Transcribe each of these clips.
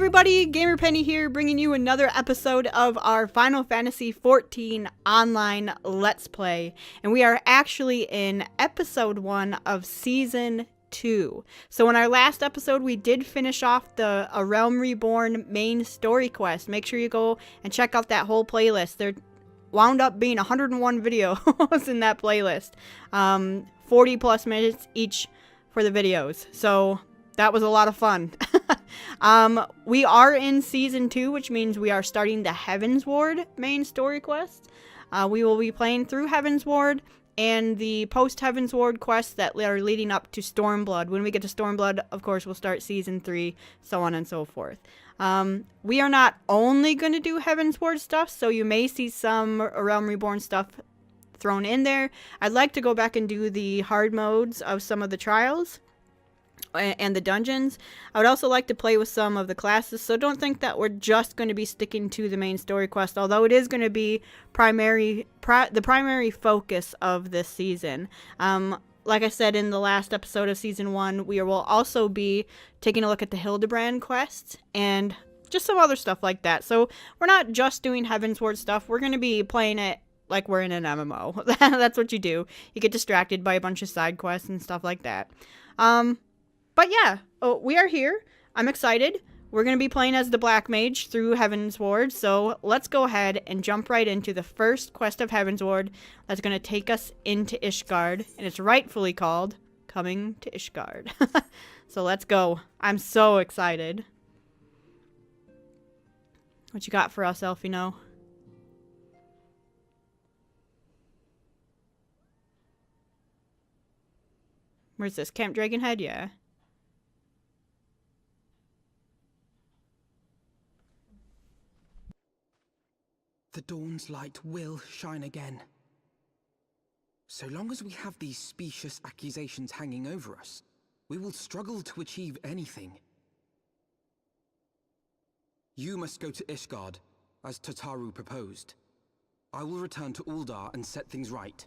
everybody, GamerPenny here, bringing you another episode of our Final Fantasy XIV online Let's Play. And we are actually in episode 1 of season 2. So in our last episode, we did finish off the A Realm Reborn main story quest. Make sure you go and check out that whole playlist. There wound up being 101 videos in that playlist. 40 plus minutes each for the videos. So that was a lot of fun. We are in season 2, which means we are starting the Heavensward main story quest. We will be playing through Heavensward and the post-Heavensward quests that are leading up to Stormblood. When we get to Stormblood, of course, we'll start season 3, so on and so forth. We are not only going to do Heavensward stuff, so you may see some Realm Reborn stuff thrown in there. I'd like to go back and do the hard modes of some of the trials and the dungeons. I would also like to play with some of the classes, so don't think that we're just going to be sticking to the main story quest, although it is going to be the primary focus of this season. Like I said in the last episode of season 1, we will also be taking a look at the Hildebrand quest and just some other stuff like that. So we're not just doing Heavensward stuff, we're going to be playing it like we're in an MMO. That's what you do. You get distracted by a bunch of side quests and stuff like that. But yeah, we are here. I'm excited. We're going to be playing as the Black Mage through Heavensward, so let's go ahead and jump right into the first quest of Heavensward that's going to take us into Ishgard, and it's rightfully called Coming to Ishgard. So let's go. I'm so excited. What you got for us, Elfino? Where's this? Camp Dragonhead? Yeah. The dawn's light will shine again. So long as we have these specious accusations hanging over us, we will struggle to achieve anything. You must go to Ishgard, as Tataru proposed. I will return to Uldar and set things right.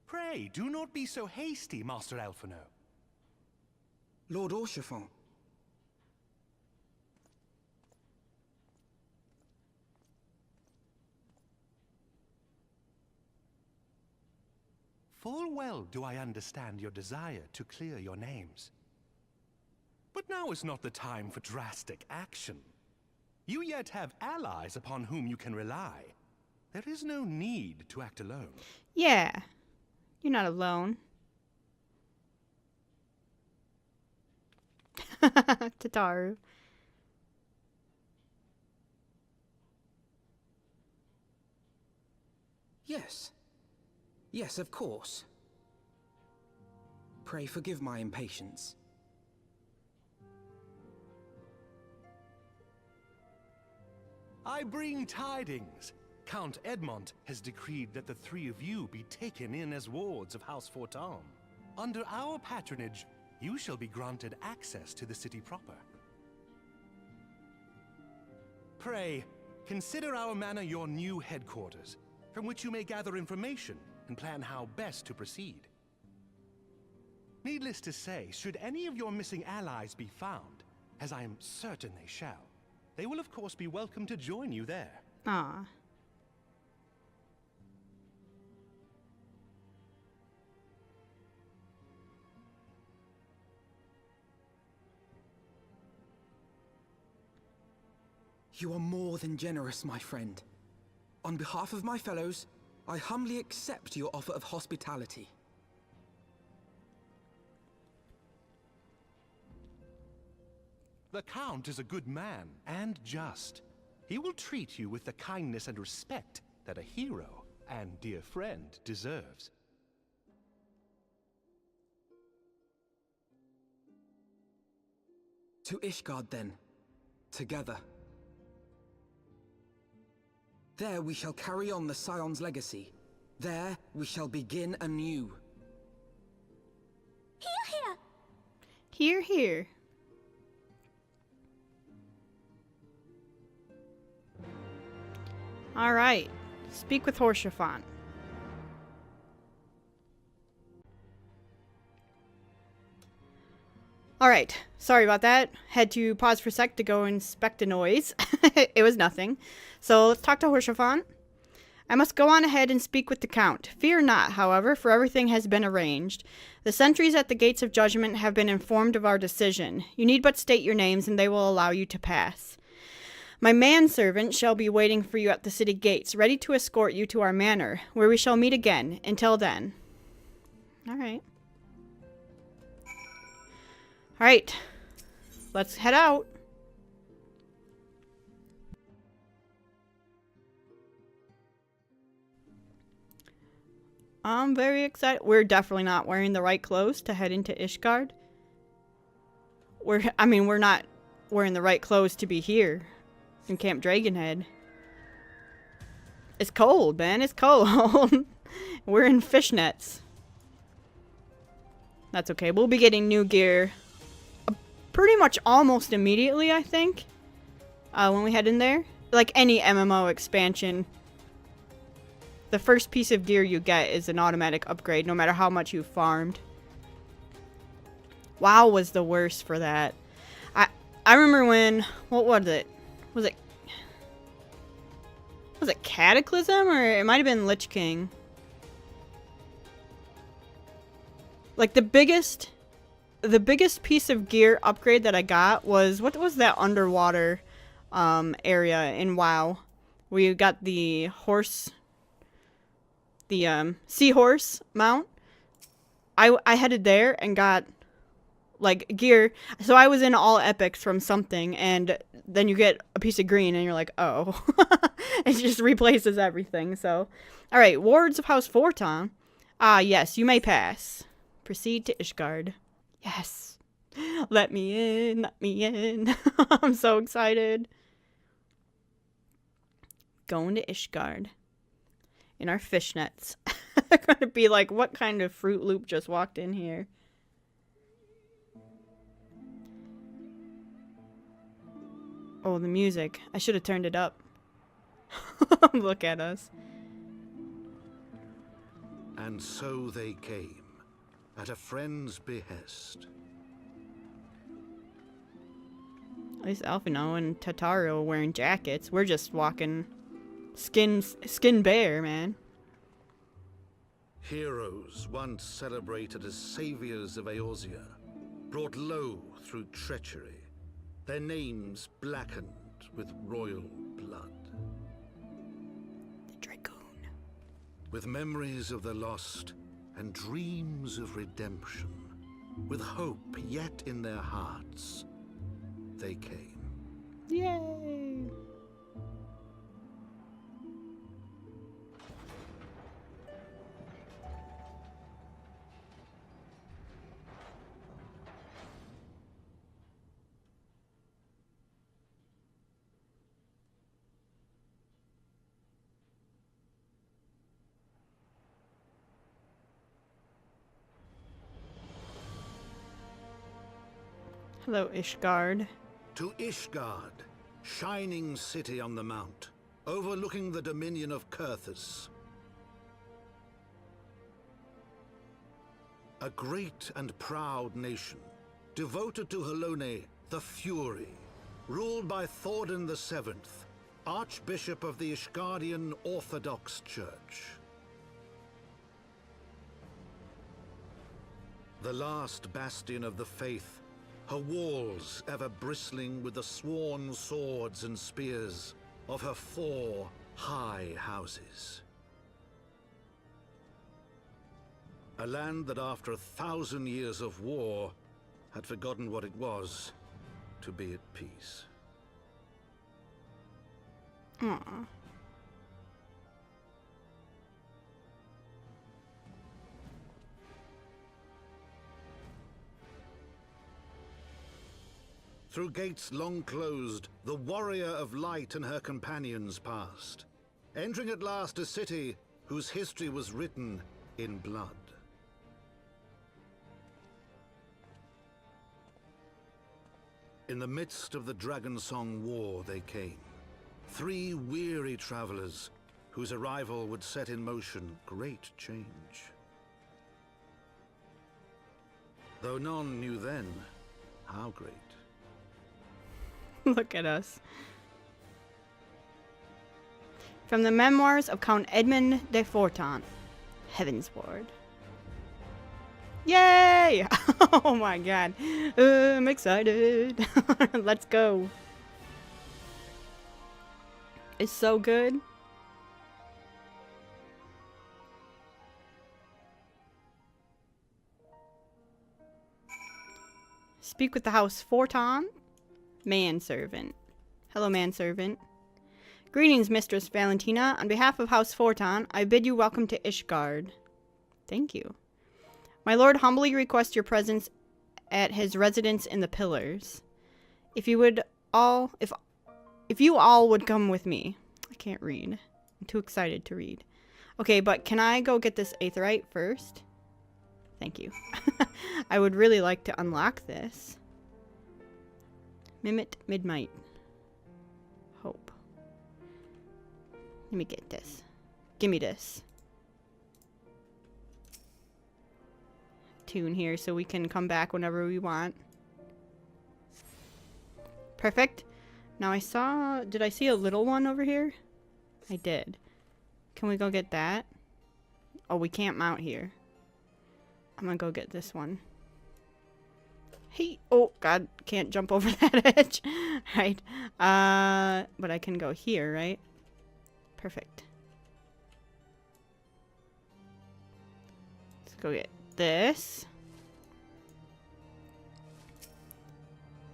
Pray, do not be so hasty, Master Elfino. Lord Orchefant. Full well do I understand your desire to clear your names. But now is not the time for drastic action. You yet have allies upon whom you can rely. There is no need to act alone. Yeah, you're not alone. Tataru. Yes. Yes, of course. Pray forgive my impatience. I bring tidings. Count Edmont has decreed that the three of you be taken in as wards of House Fortemps. Under our patronage, you shall be granted access to the city proper. Pray, consider our manor your new headquarters, from which you may gather information and plan how best to proceed. Needless to say, should any of your missing allies be found, as I am certain they shall, they will of course be welcome to join you there. Ah. You are more than generous, my friend. On behalf of my fellows, I humbly accept your offer of hospitality. The Count is a good man and just. He will treat you with the kindness and respect that a hero and dear friend deserves. To Ishgard, then. Together. There we shall carry on the Scion's legacy. There we shall begin anew. Hear, Hear, hear! hear. Alright. Speak with Orchefant. Alright, sorry about that. Had to pause for a sec to go inspect a noise. It was nothing. So let's talk to Horshaphant. I must go on ahead and speak with the Count. Fear not, however, for everything has been arranged. The sentries at the gates of judgment have been informed of our decision. You need but state your names, and they will allow you to pass. My manservant shall be waiting for you at the city gates, ready to escort you to our manor, where we shall meet again. Until then. Alright. Alright. Let's head out. I'm very excited. We're definitely not wearing the right clothes to head into Ishgard. We're not wearing the right clothes to be here in Camp Dragonhead. It's cold, man. It's cold. We're in fishnets. That's okay. We'll be getting new gear pretty much almost immediately, I think. When we head in there. Like any MMO expansion, the first piece of gear you get is an automatic upgrade, no matter how much you farmed. WoW was the worst for that. I remember when, what was it? Was it Cataclysm, or it might have been Lich King? Like the biggest piece of gear upgrade that I got was, what was that underwater area in WoW? We got the seahorse mount. I headed there and got like gear. So I was in all epics from something, and then you get a piece of green and you're like, oh. It just replaces everything. So alright, wards of House Fortemps. Ah yes, you may pass. Proceed to Ishgard. Yes. Let me in, let me in. I'm so excited. Going to Ishgard. In our fishnets. I'm gonna be like, what kind of Fruit Loop just walked in here? Oh, the music. I should have turned it up. Look at us. And so they came, at a friend's behest. At least Alphino and Tataru are wearing jackets. We're just walking skin bare, man. Heroes once celebrated as saviors of Eorzea, brought low through treachery, their names blackened with royal blood. The Dragoon. With memories of the lost and dreams of redemption, with hope yet in their hearts, they came. Yay! Hello, Ishgard. To Ishgard, shining city on the mount, overlooking the dominion of Kurthus. A great and proud nation, devoted to Helone, the Fury, ruled by Thorne VII, Archbishop of the Ishgardian Orthodox Church. The last bastion of the faith, her walls ever bristling with the sworn swords and spears of her 4 high houses. A land that after 1,000 years of war had forgotten what it was to be at peace. Aww. Through gates long closed, the warrior of light and her companions passed, entering at last a city whose history was written in blood. In the midst of the Dragonsong War they came, 3 weary travelers whose arrival would set in motion great change. Though none knew then, How great. Look at us. From the memoirs of Count Edmund de Fortemps, Heavensward. Yay! Oh my god. I'm excited. Let's go. It's so good. Speak with the house Fortemps. Manservant. Hello, manservant. Greetings, Mistress Valentina. On behalf of House Fortemps, I bid you welcome to Ishgard. Thank you. My lord humbly requests your presence at his residence in the Pillars. If you all would come with me. I can't read. I'm too excited to read. Okay, but can I go get this aetheryte first? Thank you. I would really like to unlock this. Mimit Midnight. Hope. Let me get this. Give me this. Tune here so we can come back whenever we want. Perfect. Now did I see a little one over here? I did. Can we go get that? Oh, we can't mount here. I'm gonna go get this one. Hey, oh god, can't jump over that edge. Right. But I can go here, right? Perfect. Let's go get this.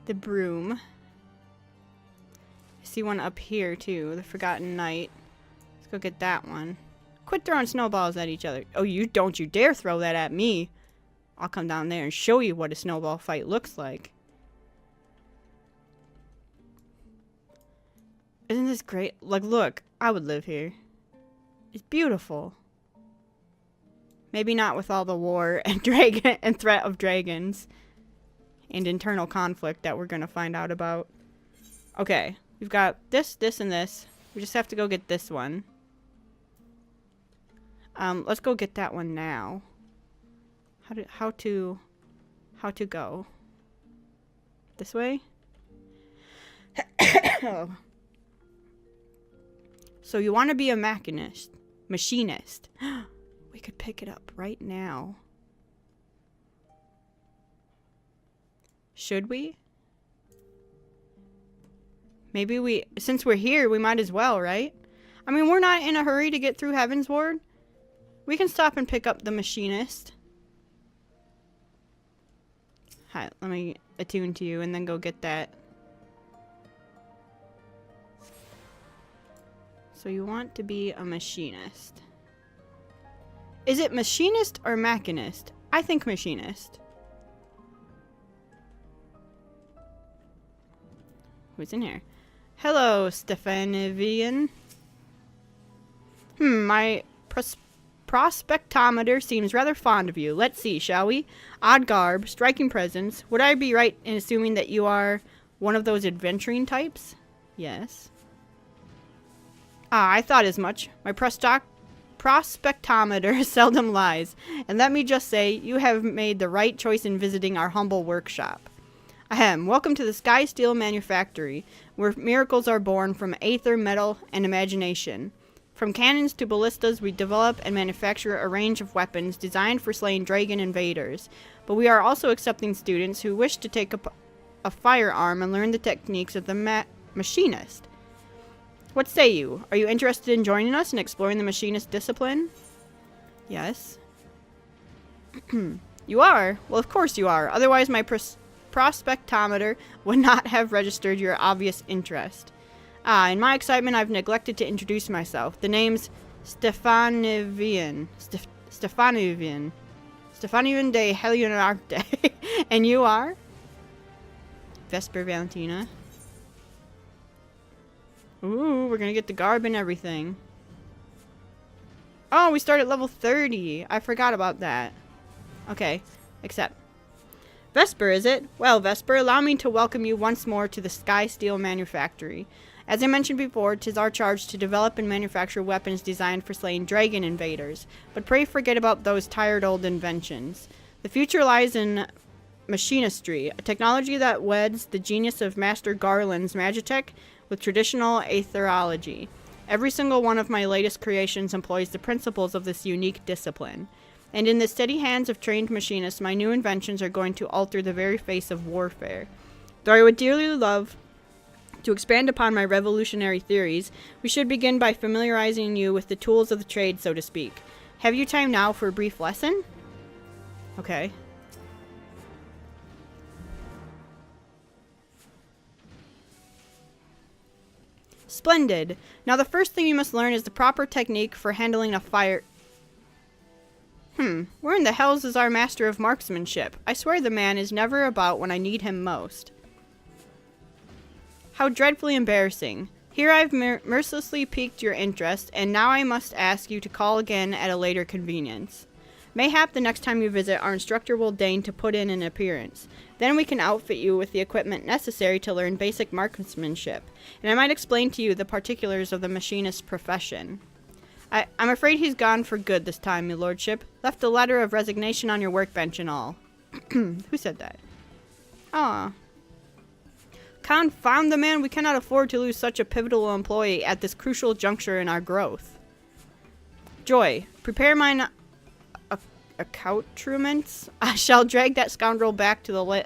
The broom. I see one up here too, the Forgotten Knight. Let's go get that one. Quit throwing snowballs at each other. Oh, you don't you dare throw that at me. I'll come down there and show you what a snowball fight looks like. Isn't this great? Like, look, I would live here. It's beautiful. Maybe not with all the war and dragon and threat of dragons and internal conflict that we're gonna find out about. Okay, we've got this, this, and this. We just have to go get this one. Let's go get that one now. How to go? This way? Oh. So you want to be a machinist? We could pick it up right now. Should we? Maybe since we're here, we might as well, right? I mean, we're not in a hurry to get through Heavensward. We can stop and pick up the machinist. Hi, let me attune to you and then go get that. So you want to be a machinist. Is it machinist or machinist? I think machinist. Who's in here? Hello, Stefanivian. My prospectometer seems rather fond of you. Let's see, shall we? Odd garb, striking presence. Would I be right in assuming that you are one of those adventuring types? Yes. Ah, I thought as much. My prospectometer seldom lies. And let me just say, you have made the right choice in visiting our humble workshop. Ahem, welcome to the Sky Steel Manufactory, where miracles are born from aether, metal, and imagination. From cannons to ballistas, we develop and manufacture a range of weapons designed for slaying dragon invaders. But we are also accepting students who wish to take up a firearm and learn the techniques of the machinist. What say you? Are you interested in joining us and exploring the machinist discipline? Yes. You are? Well, of course you are. Otherwise, my prospectometer would not have registered your obvious interest. Ah, in my excitement, I've neglected to introduce myself. The name's Stefanivian. Stefanivian de Helionarte. And you are? Vesper Valentina. Ooh, we're gonna get the garb and everything. Oh, we start at level 30. I forgot about that. Okay, accept. Vesper, is it? Well, Vesper, allow me to welcome you once more to the Sky Steel Manufactory. As I mentioned before, 'tis our charge to develop and manufacture weapons designed for slaying dragon invaders. But pray forget about those tired old inventions. The future lies in machinistry, a technology that weds the genius of Master Garland's magitech with traditional astrology. Every single one of my latest creations employs the principles of this unique discipline. And in the steady hands of trained machinists, my new inventions are going to alter the very face of warfare. Though I would dearly love to expand upon my revolutionary theories, we should begin by familiarizing you with the tools of the trade, so to speak. Have you time now for a brief lesson? Okay. Splendid. Now the first thing you must learn is the proper technique for handling a fire... Where in the hells is our master of marksmanship? I swear the man is never about when I need him most. How dreadfully embarrassing. Here I've mercilessly piqued your interest, and now I must ask you to call again at a later convenience. Mayhap the next time you visit, our instructor will deign to put in an appearance. Then we can outfit you with the equipment necessary to learn basic marksmanship, and I might explain to you the particulars of the machinist's profession. I'm afraid he's gone for good this time, my lordship. Left a letter of resignation on your workbench and all. Who said that? Ah. Confound the man, we cannot afford to lose such a pivotal employee at this crucial juncture in our growth. Joy, prepare mine accoutrements. I shall drag that scoundrel back to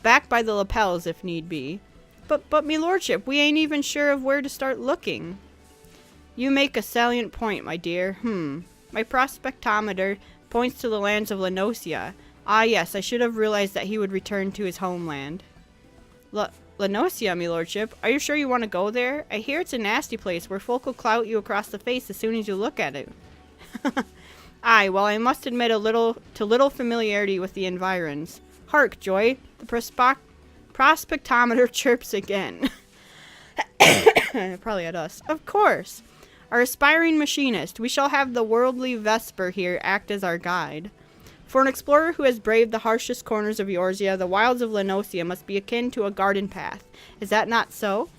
back by the lapels if need be. But me lordship, we ain't even sure of where to start looking. You make a salient point, my dear. My prospectometer points to the lands of Lenosia. Ah yes, I should have realized that he would return to his homeland. Lenosia, me lordship? Are you sure you want to go there? I hear it's a nasty place where folk will clout you across the face as soon as you look at it. Aye, well, I must admit little familiarity with the environs. Hark, Joy, the prospectometer chirps again. Probably at us. Of course. Our aspiring machinist. We shall have the worldly Vesper here act as our guide. For an explorer who has braved the harshest corners of Eorzea, the wilds of Lenosia must be akin to a garden path. Is that not so?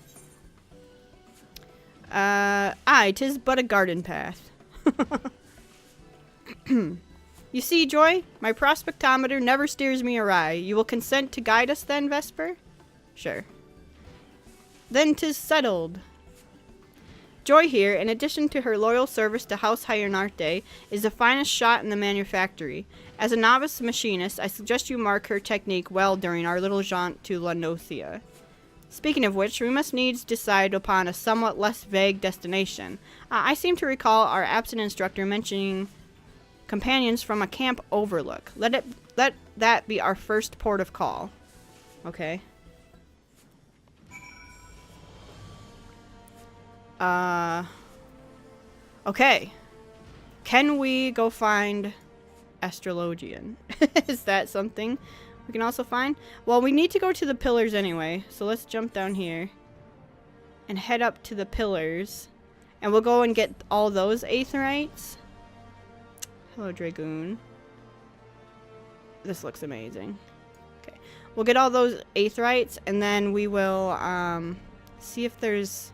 Aye, 'tis but a garden path. You see, Joy, my prospectometer never steers me awry. You will consent to guide us then, Vesper? Sure. Then 'tis settled. Joy here, in addition to her loyal service to House Hierarte, is the finest shot in the manufactory. As a novice machinist, I suggest you mark her technique well during our little jaunt to Lenosia. Speaking of which, we must needs decide upon a somewhat less vague destination. I seem to recall our absent instructor mentioning companions from a camp overlook. Let that be our first port of call. Okay. Okay. Can we go find astrologian? Is that something we can also find? Well, we need to go to the pillars anyway, so let's jump down here and head up to the pillars, and we'll go and get all those aetherites. Hello, Dragoon. This looks amazing. Okay, we'll get all those aetherites, and then we will see if there's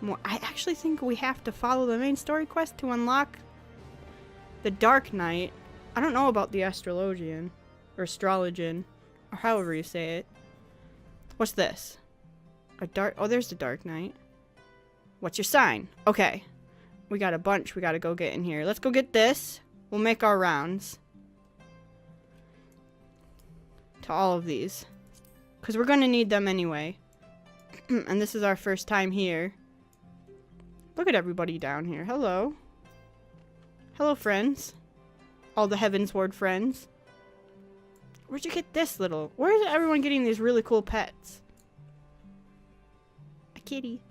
more. I actually think we have to follow the main story quest to unlock the Dark Knight. I don't know about the astrologian or astrologian or however you say it. What's this? Oh, there's the Dark Knight. What's your sign? Okay. We got a bunch we gotta go get in here. Let's go get this. We'll make our rounds to all of these, because we're gonna need them anyway. And this is our first time here. Look at everybody down here. Hello. Hello, friends. All the Heavensward friends. Where'd you get this little... Where is everyone getting these really cool pets? A kitty.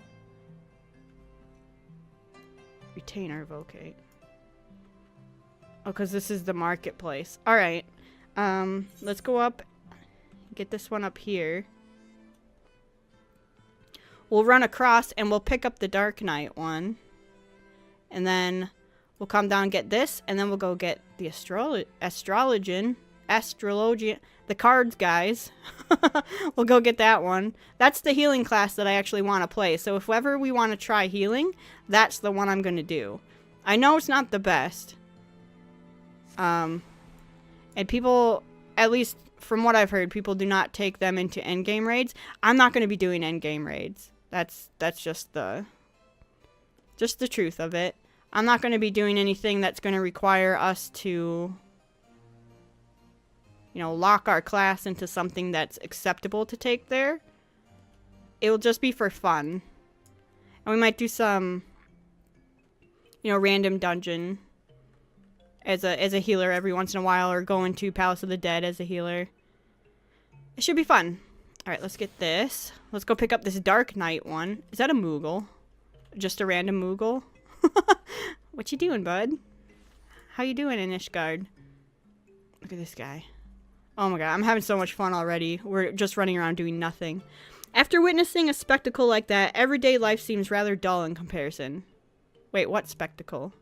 Retain or vocate. Oh, because this is the marketplace. Alright. Let's go up. Get this one up here. We'll run across and we'll pick up the Dark Knight one. And then we'll come down and get this. And then we'll go get the astrologian. The cards guys. We'll go get that one. That's the healing class that I actually want to play. So if ever we want to try healing, that's the one I'm going to do. I know it's not the best. And people at least from what I've heard, people do not take them into endgame raids. I'm not going to be doing endgame raids. That's just the truth of it. I'm not going to be doing anything that's going to require us to, you know, lock our class into something that's acceptable to take there. It will just be for fun. And we might do some, you know, random dungeon as a healer every once in a while, or go into Palace of the Dead as a healer. It should be fun. Alright, let's get this. Let's go pick up this Dark Knight one. Is that a Moogle? Just a random Moogle? What you doing, bud? How you doing in Ishgard? Look at this guy. Oh my god, I'm having so much fun already. We're just running around doing nothing. After witnessing a spectacle like that, everyday life seems rather dull in comparison. Wait, what spectacle?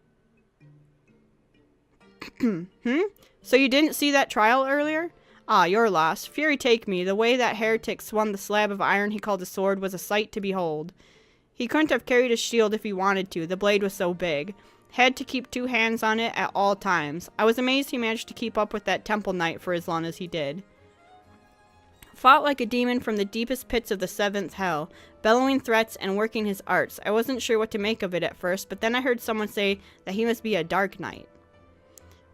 So you didn't see that trial earlier? Ah, your loss. Fury take me. The way that heretic swung the slab of iron he called a sword was a sight to behold. He couldn't have carried a shield if he wanted to. The blade was so big. Had to keep 2 hands on it at all times. I was amazed he managed to keep up with that temple knight for as long as he did. Fought like a demon from the deepest pits of the 7th hell, bellowing threats and working his arts. I wasn't sure what to make of it at first, but then I heard someone say that he must be a dark knight.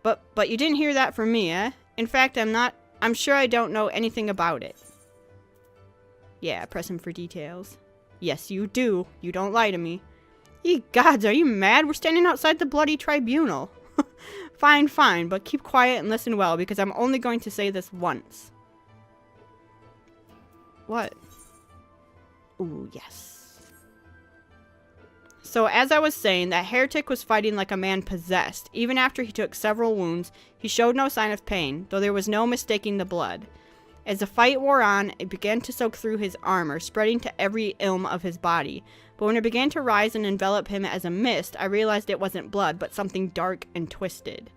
But you didn't hear that from me, eh? In fact, I'm sure I don't know anything about it. Yeah, press him for details. Yes, you do. You don't lie to me. Ye gods, are you mad? We're standing outside the bloody tribunal. Fine, fine, but keep quiet and listen well, because I'm only going to say this once. What? Ooh, yes. So, as I was saying, that heretic was fighting like a man possessed. Even after he took several wounds, he showed no sign of pain, though there was no mistaking the blood. As the fight wore on, it began to soak through his armor, spreading to every ilm of his body. But when it began to rise and envelop him as a mist, I realized it wasn't blood, but something dark and twisted.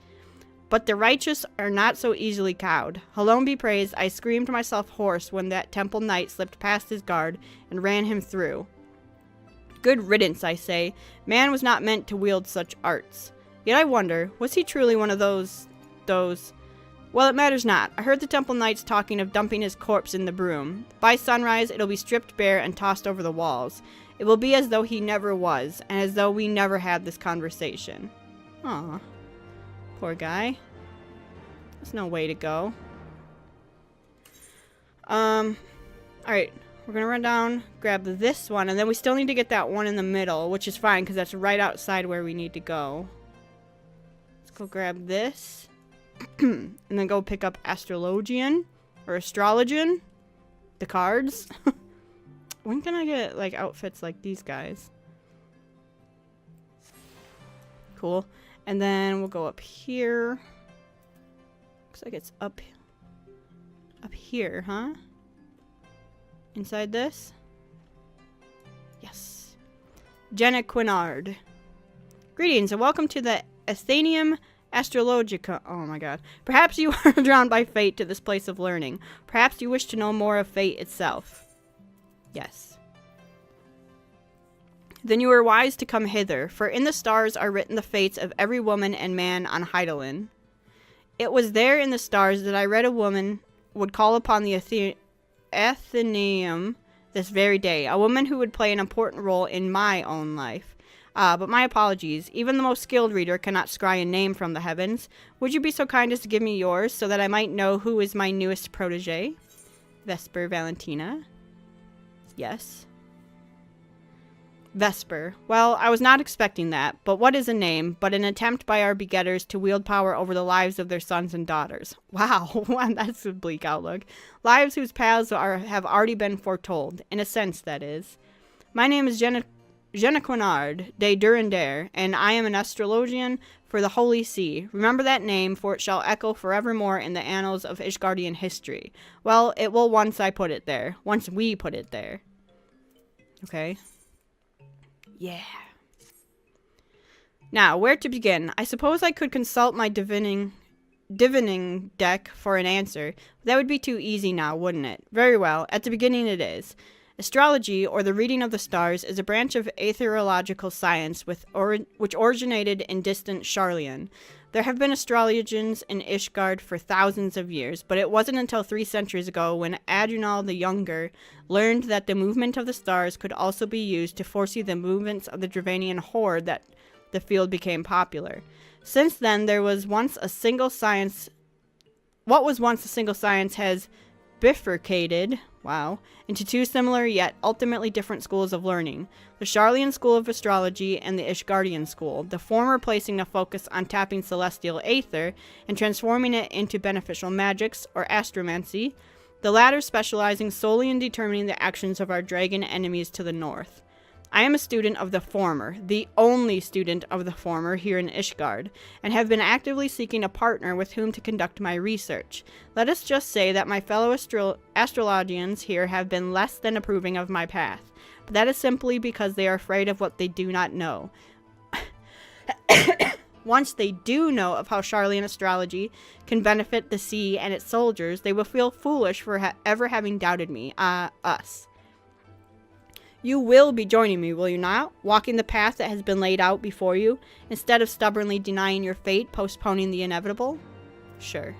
But the righteous are not so easily cowed. Alone be praised, I screamed myself hoarse when that temple knight slipped past his guard and ran him through. Good riddance, I say. Man was not meant to wield such arts. Yet I wonder, was he truly one of those... Well, it matters not. I heard the temple knights talking of dumping his corpse in the broom. By sunrise, it'll be stripped bare and tossed over the walls. It will be as though he never was, and as though we never had this conversation. Aw. Poor guy. There's no way to go. Alright. We're gonna run down, grab this one, and then we still need to get that one in the middle, which is fine, because that's right outside where we need to go. Let's go grab this. And then go pick up astrologian, or astrologian. The cards. When can I get, like, outfits like these guys? Cool. And then we'll go up here. Looks like it's up here, huh? Inside this? Yes. Jenna Quinard. Greetings and welcome to the Athenium Astrologica. Oh my god. Perhaps you are drawn by fate to this place of learning. Perhaps you wish to know more of fate itself. Yes. Then you are wise to come hither, for in the stars are written the fates of every woman and man on Hydaelyn. It was there in the stars that I read a woman would call upon the Athenaeum this very day, a woman who would play an important role in my own life. But my apologies. Even the most skilled reader cannot scry a name from the heavens. Would you be so kind as to give me yours, so that I might know who is my newest protege? Vesper Valentina. Yes. Vesper. Well, I was not expecting that, but what is a name but an attempt by our begetters to wield power over the lives of their sons and daughters? Wow, that's a bleak outlook. Lives whose paths have already been foretold, in a sense, that is. My name is Jenna Quinard de Durandare, and I am an astrologian for the Holy See. Remember that name, for it shall echo forevermore in the annals of Ishgardian history. Well, it will once I put it there. Once we put it there. Okay. Yeah. Now, where to begin? I suppose I could consult my divining deck for an answer. That would be too easy now, wouldn't it? Very well. At the beginning it is. Astrology, or the reading of the stars, is a branch of astrological science which originated in distant Sharlayan. There have been astrologians in Ishgard for thousands of years, but it wasn't until 3 centuries ago when Adunal the Younger learned that the movement of the stars could also be used to foresee the movements of the Dravanian horde that the field became popular. Since then, what was once a single science has bifurcated, into 2 similar yet ultimately different schools of learning, the Sharlayan school of astrology and the Ishgardian school, the former placing a focus on tapping celestial aether and transforming it into beneficial magics or astromancy, the latter specializing solely in determining the actions of our dragon enemies to the north. I am a student of the former, the only student of the former here in Ishgard, and have been actively seeking a partner with whom to conduct my research. Let us just say that my fellow astrologians here have been less than approving of my path, but that is simply because they are afraid of what they do not know. Once they do know of how Sharlayan astrology can benefit the sea and its soldiers, they will feel foolish for ever having doubted me, us. You will be joining me, will you not? Walking the path that has been laid out before you, instead of stubbornly denying your fate, postponing the inevitable? Sure.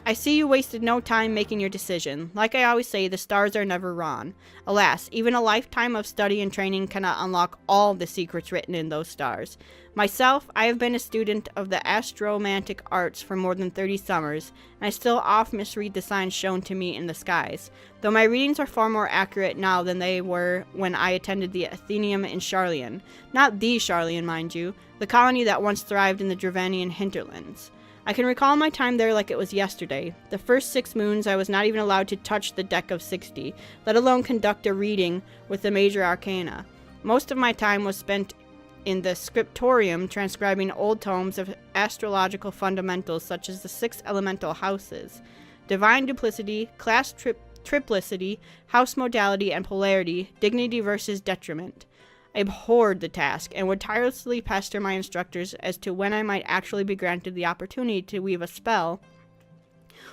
I see you wasted no time making your decision. Like I always say, the stars are never wrong. Alas, even a lifetime of study and training cannot unlock all the secrets written in those stars. Myself, I have been a student of the astromantic arts for more than 30 summers, and I still often misread the signs shown to me in the skies, though my readings are far more accurate now than they were when I attended the Athenaeum in Sharlayan. Not the Sharlayan, mind you, the colony that once thrived in the Dravanian hinterlands. I can recall my time there like it was yesterday. The first 6 moons I was not even allowed to touch the deck of 60, let alone conduct a reading with the major arcana. Most of my time was spent in the scriptorium transcribing old tomes of astrological fundamentals such as the 6 elemental houses, divine duplicity, class triplicity, house modality and polarity, dignity versus detriment. I abhorred the task and would tirelessly pester my instructors as to when I might actually be granted the opportunity to weave a spell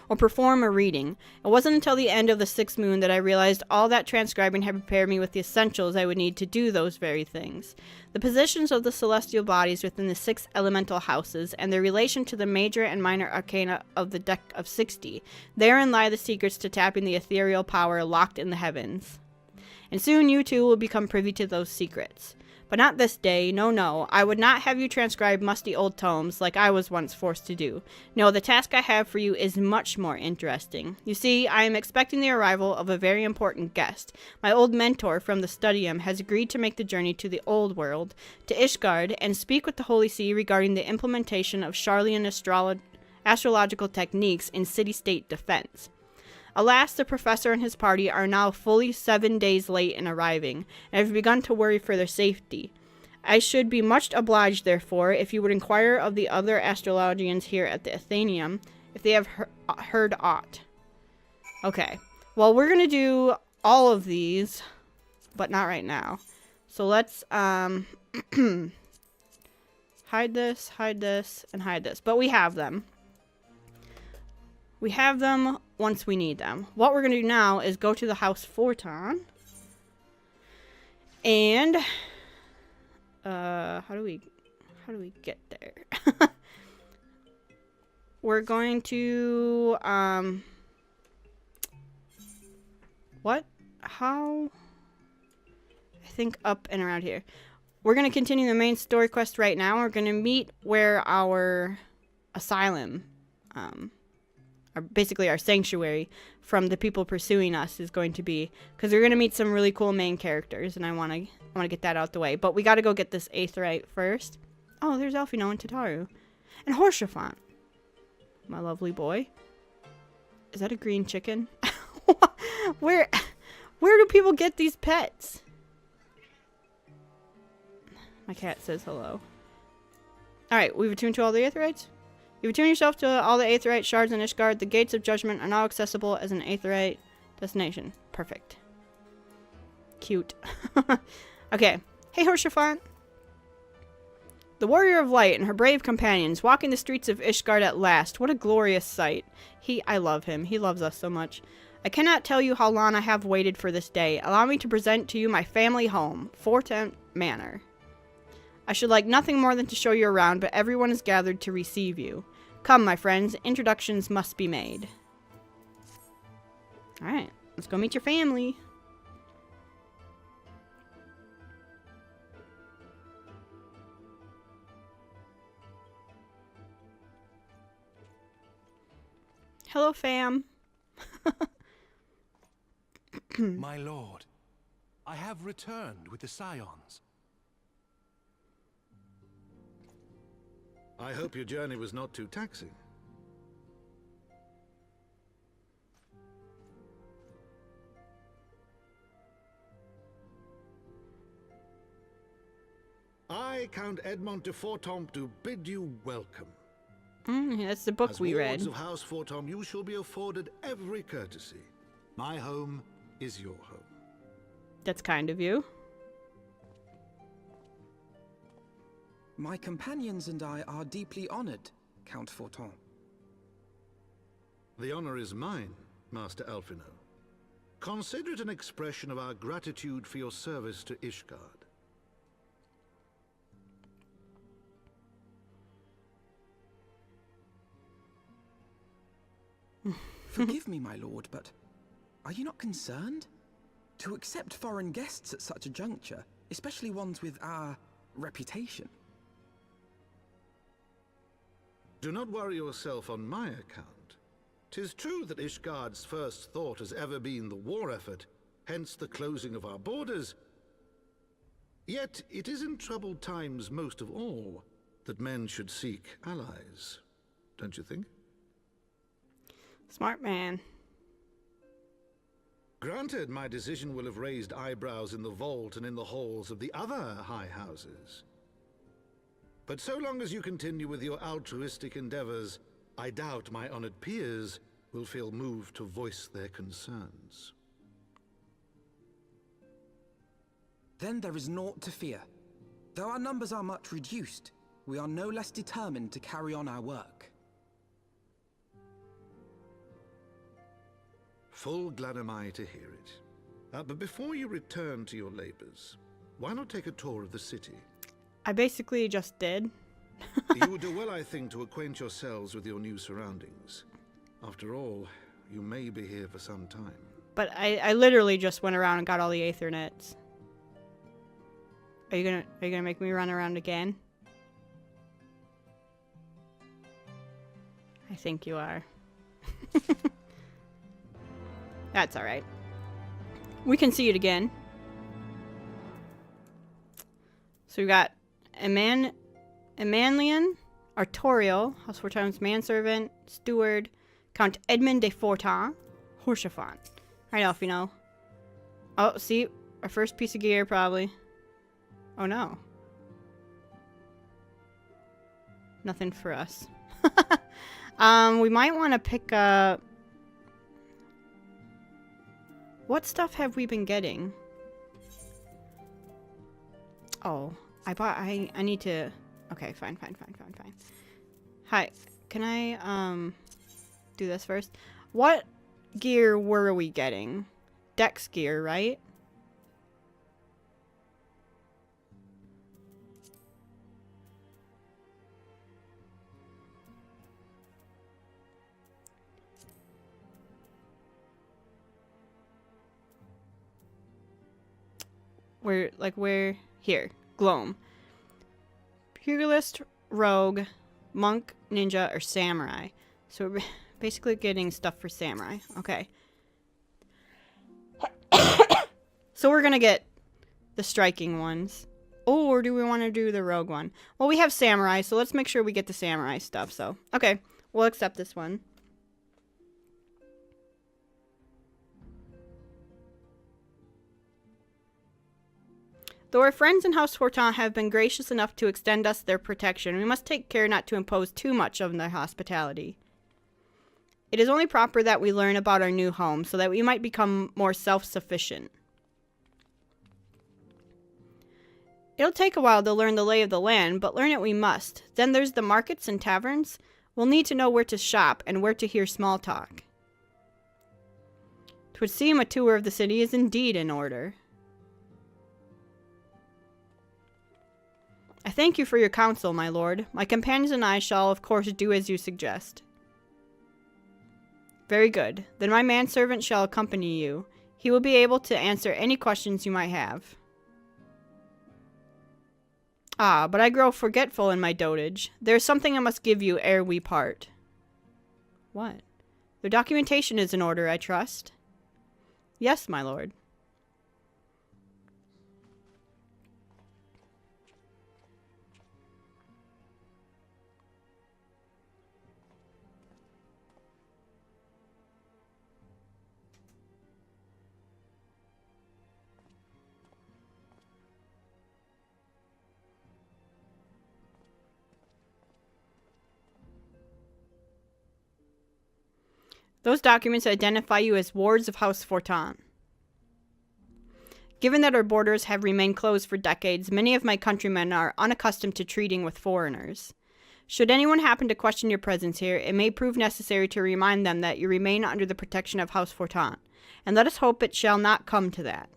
or perform a reading. It wasn't until the end of the 6th moon that I realized all that transcribing had prepared me with the essentials I would need to do those very things. The positions of the celestial bodies within the 6 elemental houses and their relation to the major and minor arcana of the deck of 60. Therein lie the secrets to tapping the ethereal power locked in the heavens. And soon you too will become privy to those secrets. But not this day, no, I would not have you transcribe musty old tomes like I was once forced to do. No, the task I have for you is much more interesting. You see, I am expecting the arrival of a very important guest. My old mentor from the Studium has agreed to make the journey to the old world, to Ishgard, and speak with the Holy See regarding the implementation of Sharlayan astrological techniques in city-state defense. Alas, the professor and his party are now fully 7 days late in arriving, and have begun to worry for their safety. I should be much obliged, therefore, if you would inquire of the other astrologians here at the Athenaeum, if they have heard aught. Okay, well, we're going to do all of these, but not right now. So let's, hide this, and hide this. But we have them. We have them once we need them. What we're going to do now is go to the house Fortemps. And how do we get there? We're going to what? How? I think up and around here. We're going to continue the main story quest right now. We're going to meet where our asylum basically our sanctuary from the people pursuing us is going to be, because we're going to meet some really cool main characters, and I want to get that out the way. But we got to go get this aetheryte first. Oh, there's Elfino and Tataru. And Horshaphant. My lovely boy. Is that a green chicken? Where do people get these pets? My cat says hello. Alright, we've attuned to all the aetherytes. You've attuned yourself to all the aetheryte shards in Ishgard. The gates of judgment are now accessible as an aetheryte destination. Perfect. Cute. Okay. Hey, Horshaphant. The warrior of light and her brave companions walking the streets of Ishgard at last. What a glorious sight. I love him. He loves us so much. I cannot tell you how long I have waited for this day. Allow me to present to you my family home, Fortemps Manor. I should like nothing more than to show you around, but everyone is gathered to receive you. Come, my friends, introductions must be made. Alright, let's go meet your family. Hello, fam. My lord, I have returned with the scions. I hope your journey was not too taxing. I, Count Edmond de Fortemps, do bid you welcome. That's the book As we read. wards of House Fortemps, you shall be afforded every courtesy. My home is your home. That's kind of you. My companions and I are deeply honored, Count Fortemps. The honor is mine, Master Alphino. Consider it an expression of our gratitude for your service to Ishgard. Forgive me, my lord, but are you not concerned? To accept foreign guests at such a juncture, especially ones with our reputation. Do not worry yourself on my account. 'Tis true that Ishgard's first thought has ever been the war effort, hence the closing of our borders. Yet it is in troubled times most of all that men should seek allies, don't you think? Smart man. Granted, my decision will have raised eyebrows in the vault and in the halls of the other high houses. But so long as you continue with your altruistic endeavors, I doubt my honored peers will feel moved to voice their concerns. Then there is naught to fear. Though our numbers are much reduced, we are no less determined to carry on our work. Full glad am I to hear it. But before you return to your labors, why not take a tour of the city? I basically just did. You would do well, I think, to acquaint yourselves with your new surroundings. After all, you may be here for some time. But I literally just went around and got all the Aethernets. Are you gonna make me run around again? I think you are. That's alright. We can see it again. So we got Emanlian, Artorial, House Fortemps manservant, steward, Count Edmond de Fortemps, Horsefant. Alright, Alphino. Oh, see? Our first piece of gear, probably. Oh, no. Nothing for us. We might want to pick up... What stuff have we been getting? Oh, I need to... Okay, fine. Hi, can I, do this first? What gear were we getting? Dex gear, right? Where here, Gloam. Pugilist, rogue, monk, ninja, or samurai. So we're basically getting stuff for samurai. Okay. So we're gonna get the striking ones. Or do we want to do the rogue one? Well, we have samurai, so let's make sure we get the samurai stuff. So, okay, we'll accept this one. Though our friends in House Fortemps have been gracious enough to extend us their protection, we must take care not to impose too much of their hospitality. It is only proper that we learn about our new home, so that we might become more self-sufficient. It'll take a while to learn the lay of the land, but learn it we must. Then there's the markets and taverns. We'll need to know where to shop and where to hear small talk. 'Twould seem a tour of the city is indeed in order. I thank you for your counsel, my lord. My companions and I shall, of course, do as you suggest. Very good. Then my manservant shall accompany you. He will be able to answer any questions you might have. Ah, but I grow forgetful in my dotage. There is something I must give you ere we part. What? The documentation is in order, I trust? Yes, my lord. Those documents identify you as wards of House Fortemps. Given that our borders have remained closed for decades, many of my countrymen are unaccustomed to treating with foreigners. Should anyone happen to question your presence here, it may prove necessary to remind them that you remain under the protection of House Fortemps, and let us hope it shall not come to that.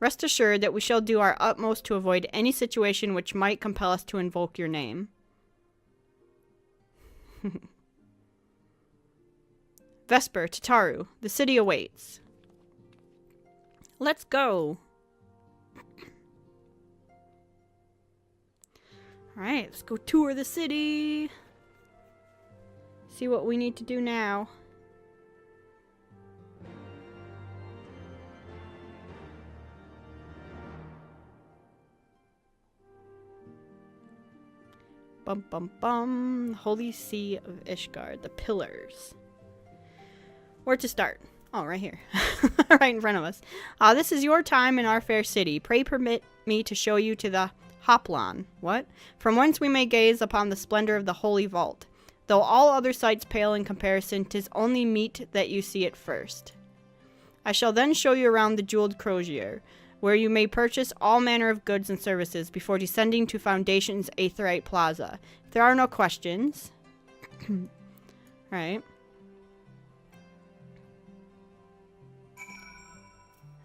Rest assured that we shall do our utmost to avoid any situation which might compel us to invoke your name. Vesper, Tataru, the city awaits. Let's go. Alright, let's go tour the city. See what we need to do now. Bum bum bum. Holy See of Ishgard, the pillars. Where to start? Oh, right here. Right in front of us. This is your time in our fair city. Pray permit me to show you to the Hoplon. What? From whence we may gaze upon the splendor of the holy vault. Though all other sights pale in comparison, 'tis only meet that you see it first. I shall then show you around the jeweled crozier, where you may purchase all manner of goods and services before descending to Foundation's Aetheryte Plaza. If there are no questions. Right.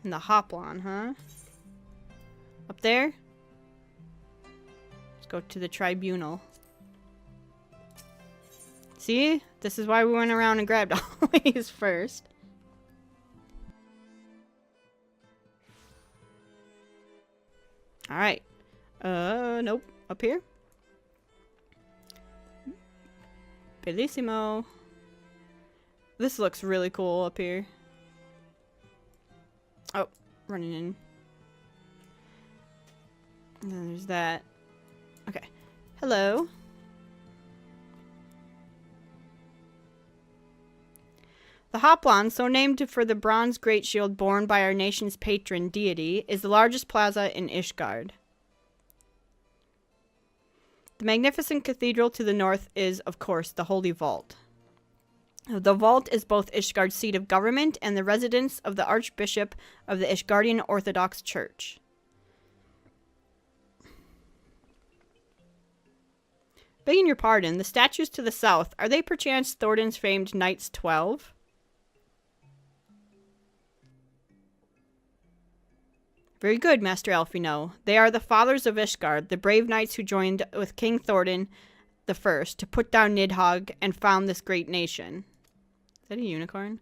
In the Hoplon, huh? Up there? Let's go to the tribunal. See? This is why we went around and grabbed all these first. Alright. Nope. Up here? Bellissimo. This looks really cool up here. Oh, running in. And then there's that. Okay. Hello. The Hoplon, so named for the bronze great shield borne by our nation's patron deity, is the largest plaza in Ishgard. The magnificent cathedral to the north is, of course, the Holy Vault. The vault is both Ishgard's seat of government and the residence of the Archbishop of the Ishgardian Orthodox Church. Begging your pardon, the statues to the south, are they perchance Thornton's famed Knights 12? Very good, Master Alfino. They are the fathers of Ishgard, the brave knights who joined with King Thornton the First to put down Nidhogg and found this great nation. Is that a unicorn?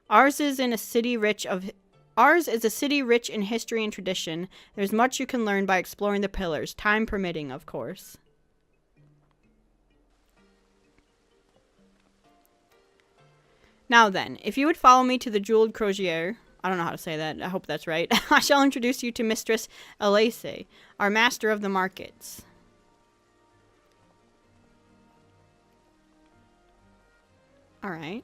Ours is a city rich in history and tradition. There's much you can learn by exploring the pillars, time permitting, of course. Now then, if you would follow me to the jeweled crozier, I don't know how to say that, I hope that's right, I shall introduce you to Mistress Elise, our master of the markets. Alright.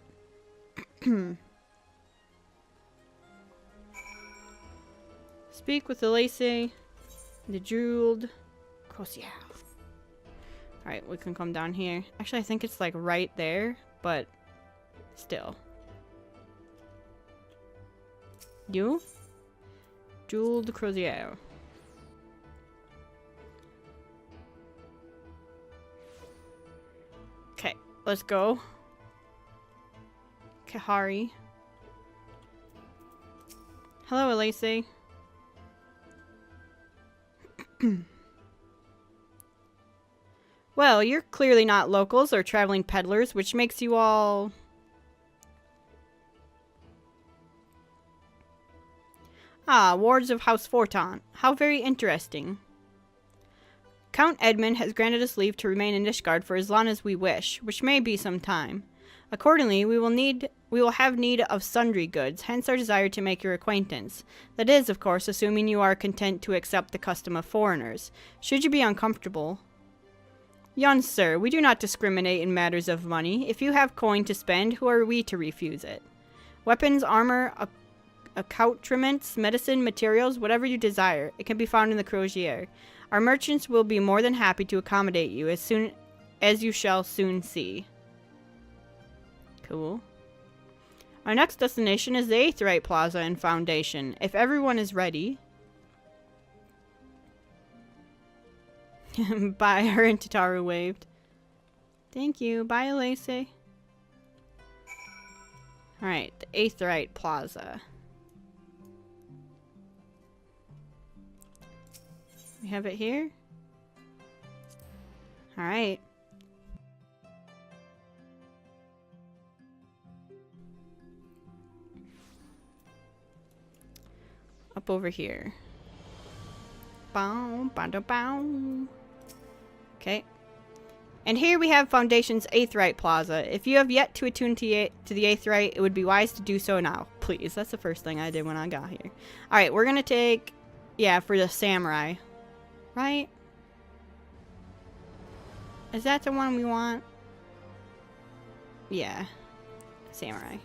Speak with Elise, the jeweled crozier. Alright, we can come down here. Actually, I think it's like right there, but still. You? Jeweled crozier. Okay, let's go. Kahari. Hello, Elise. Well, you're clearly not locals or traveling peddlers, which makes you all... Ah, wards of House Fortemps. How very interesting. Count Edmund has granted us leave to remain in Ishgard for as long as we wish, which may be some time. Accordingly, we will have need of sundry goods, hence our desire to make your acquaintance. That is, of course, assuming you are content to accept the custom of foreigners. Should you be uncomfortable... Young sir, we do not discriminate in matters of money. If you have coin to spend, who are we to refuse it? Weapons, armor, accoutrements, medicine, materials, whatever you desire. It can be found in the crozier. Our merchants will be more than happy to accommodate you as soon as you shall soon see. Cool. Our next destination is the Aetheryte Plaza and Foundation, if everyone is ready. Bye, her and Tataru waved. Thank you. Bye, Elise. Alright, the Aetheryte Plaza. We have it here. Alright. Up over here. Bow, bow, bow. Okay. And here we have Foundation's Aetheryte Plaza. If you have yet to attune to the Aetheryte, it would be wise to do so now. Please, that's the first thing I did when I got here. Alright, we're gonna take... Yeah, for the Samurai. Right? Is that the one we want? Yeah. Samurai.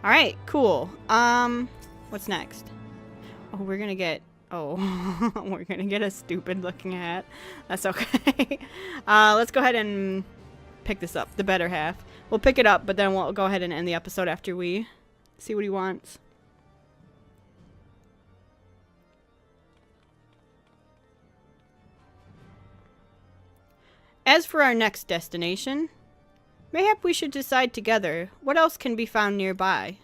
Alright, cool. What's next? Oh, we're gonna get... Oh, we're gonna get a stupid looking hat. That's okay. Let's go ahead and pick this up. The better half. We'll pick it up, but then we'll go ahead and end the episode after we see what he wants. As for our next destination, mayhap we should decide together what else can be found nearby.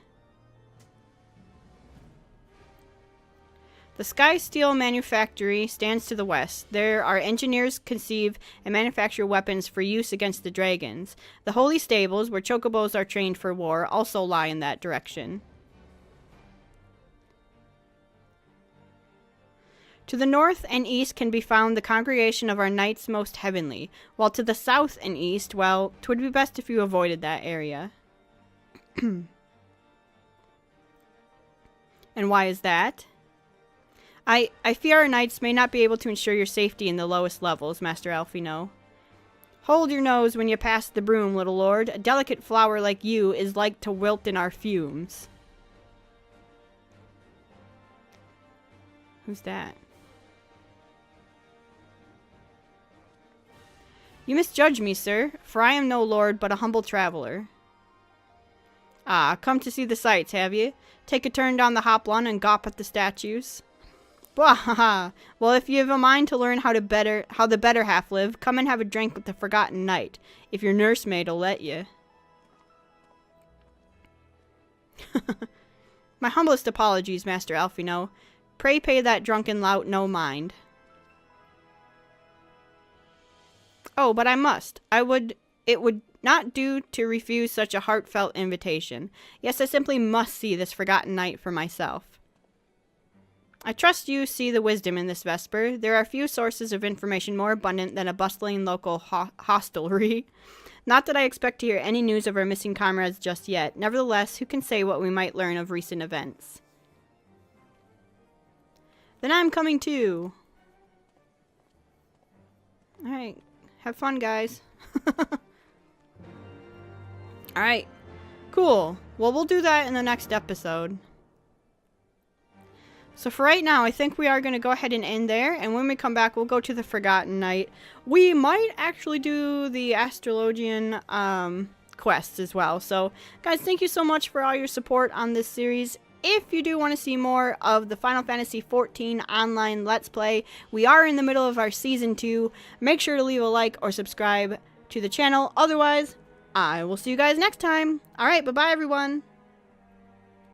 The Sky Steel Manufactory stands to the west. There our engineers conceive and manufacture weapons for use against the dragons. The Holy Stables, where chocobos are trained for war, also lie in that direction. To the north and east can be found the congregation of our Knights Most Heavenly, while to the south and east, well, 'twould be best if you avoided that area. And why is that? I fear our knights may not be able to ensure your safety in the lowest levels, Master Alphino. Hold your nose when you pass the broom, little lord. A delicate flower like you is like to wilt in our fumes. Who's that? You misjudge me, sir, for I am no lord, but a humble traveler. Ah, come to see the sights, have you? Take a turn down the hoplon and gawp at the statues. Bwahaha! Well, if you have a mind to learn how the better half live, come and have a drink with the Forgotten Knight, if your nursemaid'll let you. My humblest apologies, Master Alphino. Pray pay that drunken lout no mind. Oh, but I must. It would not do to refuse such a heartfelt invitation. Yes, I simply must see this Forgotten Knight for myself. I trust you see the wisdom in this, Vesper. There are few sources of information more abundant than a bustling local hostelry. Not that I expect to hear any news of our missing comrades just yet. Nevertheless, who can say what we might learn of recent events? Then I'm coming too. Alright. Have fun, guys. Alright. Cool. Well, we'll do that in the next episode. So for right now, I think we are going to go ahead and end there. And when we come back, we'll go to the Forgotten Knight. We might actually do the astrologian quests as well. So, guys, thank you so much for all your support on this series. If you do want to see more of the Final Fantasy XIV online Let's Play, we are in the middle of our Season 2. Make sure to leave a like or subscribe to the channel. Otherwise, I will see you guys next time. Alright, bye-bye, everyone.